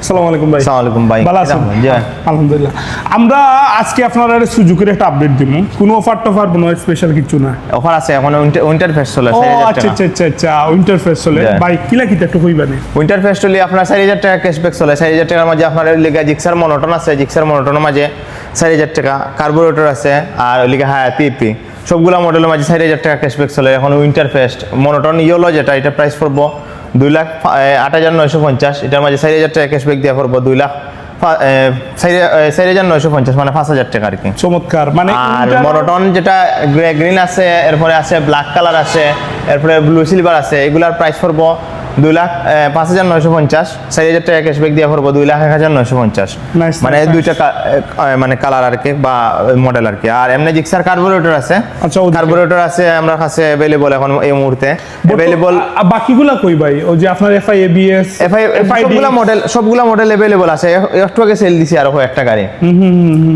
আসসালামু আলাইকুম ভাই। আসসালামু আলাইকুম ভাই। ভালো আছেন? জি। আলহামদুলিল্লাহ। আমরা আজকে আপনারা সুজুকির একটা আপডেট দিব। কোনো অফার টফার কোনো স্পেশাল কিছু না। অফার আছে এখন উইন্টার ফেস্ট চলে ও 4000 আচ্ছা টাকা। আচ্ছা আচ্ছা উইন্টার ফেস্ট চলে। Yeah. ভাই কিলা কিটা একটু কইবানে। উইন্টার ফেস্ট হলে আপনার 4000 টাকা ক্যাশব্যাক চলে। 4000 টাকার মাঝে আপনার লিগা জিক্সার মনোটন আছে, জিক্সার মনোটনের মাঝে 4000 টাকা, কার্বোরেটর আছে আর লিগা পিপি সবগুলা মডেলের মাঝে 4000 টাকা ক্যাশব্যাক চলে। এখন উইন্টার ফেস্ট মনোটন ইয়েলো যেটা এটা প্রাইস পড়বো 2,08,950, এটার মাঝে 4000 টাকা ক্যাশব্যাক দেওয়া পড়বো 4,950 মানে 5000 টাকা আর কি। চমৎকার। মানে আর মনোটন যেটা গ্রিন আছে, এরপরে আছে ব্ল্যাক কালার আছে, এরপরে ব্লু সিলভার আছে, এগুলার প্রাইস পড়বো 2,05,950, 4000 টাকা ক্যাশব্যাক দিয়ে পড়বো 2,01,950। Nice, মানে nice. দুইটা মানে কালার আর কি বা মডেল আর কি। আর এমনি জিক্সার কার্বোরেটর আছে, আচ্ছা, ওদিকে। কার্বোরেটর আছে আমরা কাছে अवेलेबल এখন এই মুহূর্তে अवेलेबल। বাকিগুলা কই ভাই? ও যে আপনার এফআই এবিএস সবগুলা মডেল अवेलेबल আছে। একটু আগে সেল দিছি আরো একটা গাড়ি।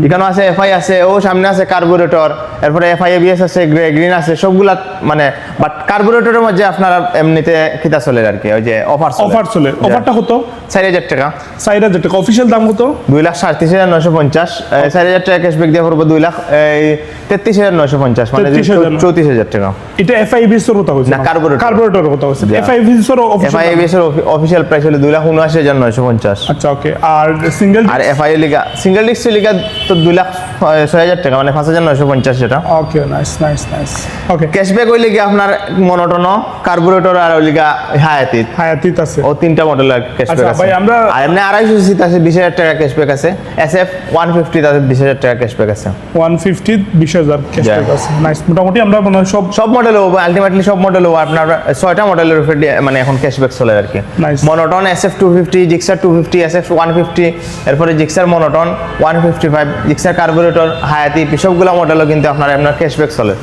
এখানে আছে এফআই আছে, ও সামনে আছে কার্বোরেটর, এরপরে এফআই এবিএস আছে, গ্রিন আছে, সবগুলা মানে বাট কার্বোরেটরের মধ্যে আপনার এমনিতে খিতা চলে আর কি। ওই যে অফার চলে। অফারটা কত? 4000 টাকা। 4000 টাকা। অফিশিয়াল দাম কত? 2,37,950। 4000 টাকা ক্যাশব্যাক দিয়ে পড়বো 2,33,950 মানে 34,000 টাকা। এটা এফআই এবিএস এর কথা হইছে না, কার্বোরেটর। কার্বোরেটরের কথা হইছে। Yeah. এফআই এবিএস এর এফআই এবিএস এর অফিশিয়াল প্রাইস হলো 2,79,950। আচ্ছা ওকে। আর সিঙ্গেল আর এফআই লিগা সিঙ্গেল ডিস্ক লিগা তো 2,06,000 টাকা মানে 5,950 যেটা। Okay nice nice nice. Okay cashback হইলে কি আপনার মনোটনো, কার্বোরেটর আর ওইলিগা হায়াতিত আছে। ও তিনটা মডেল ক্যাশব্যাক আচ্ছা আছে। ভাই, আমরা আর এমনি 250 সিসি আছে 20,000 টাকা ক্যাশব্যাক আছে। SF 150 তাতে 20,000 টাকা ক্যাশব্যাক আছে। 150 20,000 ক্যাশব্যাক Yeah. আছে। নাইস। মোটামুটি আমরা মনে হয় সব মডেল হবে আলটিমেটলি, সব মডেল হবে আপনার 6টা মডেলের উপরে মানে এখন ক্যাশব্যাক চলে আর কি। Nice. Monotone SF 250, Gixxer 250, SF 150, এরপরে জিক্সার মনোটন 155, জিক্সার কার্বোরেটর, হায়াতি সবগুলা মডেলও কিন্তু আপনার ক্যাশব্যাক চলে।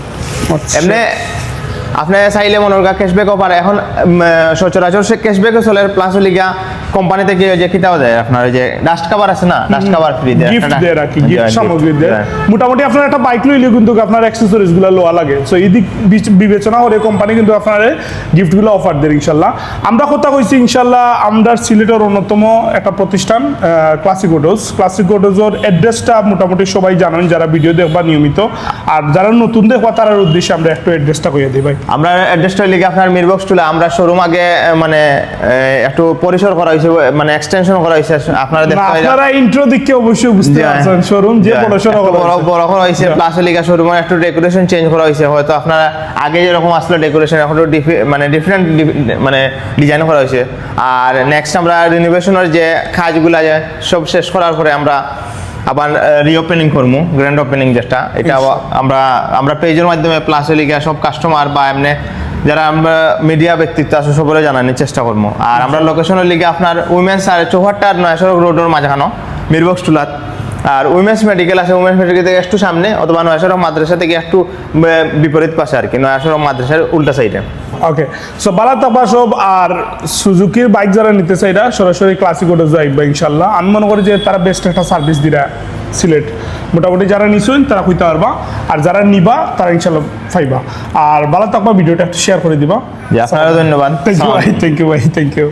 আচ্ছা। এমনি আপনি চাইলে মনে করেন ক্যাশব্যাকও পারে এখন সচরাচর সে ক্যাশব্যাকও চলে। প্লাস লিগা কোম্পানি থেকে যে কিটাও দেয় আপনার ওই যে ডাস্ট কভার আছে না, ডাস্ট কভার ফ্রি দেয়, গিফট দেয় রাখি, গিফট সামগ্রী দেয়। মোটামুটি আপনার একটা বাইক লইলে কিন্তু আপনার অ্যাকসেসরিজ গুলো লোয়া লাগে। সো এই দিক বিবেচনা করে কোম্পানি কিন্তু আপনার গিফট গুলো অফার দেয় ইনশাল্লাহ। আমরা কথা কইছি ইনশাল্লাহ আমরা সিলেটের অন্যতম একটা প্রতিষ্ঠান ক্লাসিক অটোস। ক্লাসিক অটোজের অ্যাড্রেসটা মোটামুটি সবাই জানেন যারা ভিডিও দেখবা নিয়মিত। আর যারা নতুন দেখবা তার উদ্দেশ্যে আমরা একটু অ্যাড্রেসটা কইয়া দিই ভাই। আমরা অ্যাড্রেসটা লিখে আপনার মিরবক্স টুলে আমরা শোরুম আগে মানে একটু পরিসর করা হয়েছে, মানে এক্সটেনশন করা হয়েছে। আপনারা দেখতে আপনারা ইন্ট্রো দিকে অবশ্যই বুঝতে পারছেন শোরুম যে পড়াশোনা বড় করা হয়েছে। প্লাস লিখা শোরুমের একটু ডেকোরেশন চেঞ্জ করা হয়েছে। হয়তো আপনারা আগে যেরকম আসলে ডেকোরেশন এখন মানে ডিফারেন্ট মানে ডিজাইন করা হয়েছে। আর নেক্সট আমরা রিনোভেশনের যে কাজগুলো সব শেষ করার পরে আমরা আবার রিওপেনিং করবো, গ্র্যান্ড ওপেনিং যেটা, এটা আমরা পেজের মাধ্যমে প্লাস লিগা সব কাস্টমার বা এমনি যারা আমরা মিডিয়া ব্যক্তিত্ব আছে সবরে জানানোর চেষ্টা করবো। আর আমরা লোকেশনের লিগে আপনার উইমেন্স আর চৌহাট্টা আর নয়াসড়ক রোডের মাঝখানো মিরবক্স টুলাত। আর উইমেন্স মেডিকেল আছে, উইমেন্স মেডিকেল থেকে একটু সামনে, অথবা নয়াসড়ক মাদ্রাসা থেকে একটু বিপরীত পাশে আর কি, নয়াসড়ক মাদ্রাসার উল্টা সাইডে। ওকে। সো বালা তাপা সব আর সুজুকির বাইক যারা নিতে চাই সরাসরি ক্লাসিক অটো যাইবা ইনশাল্লাহ। আমি মনে করি যে তারা বেস্ট একটা সার্ভিস দিরা সিলেট। মোটামুটি যারা নিছেন তারা কইতে পারবা, আর যারা নিবা তারা ইনশাল্লাহ পাইবা। আর বালা তাপা ভিডিওটা একটু শেয়ার করে দিবা। আপনারা ধন্যবাদ। থ্যাংক ইউ ভাই, থ্যাংক ইউ।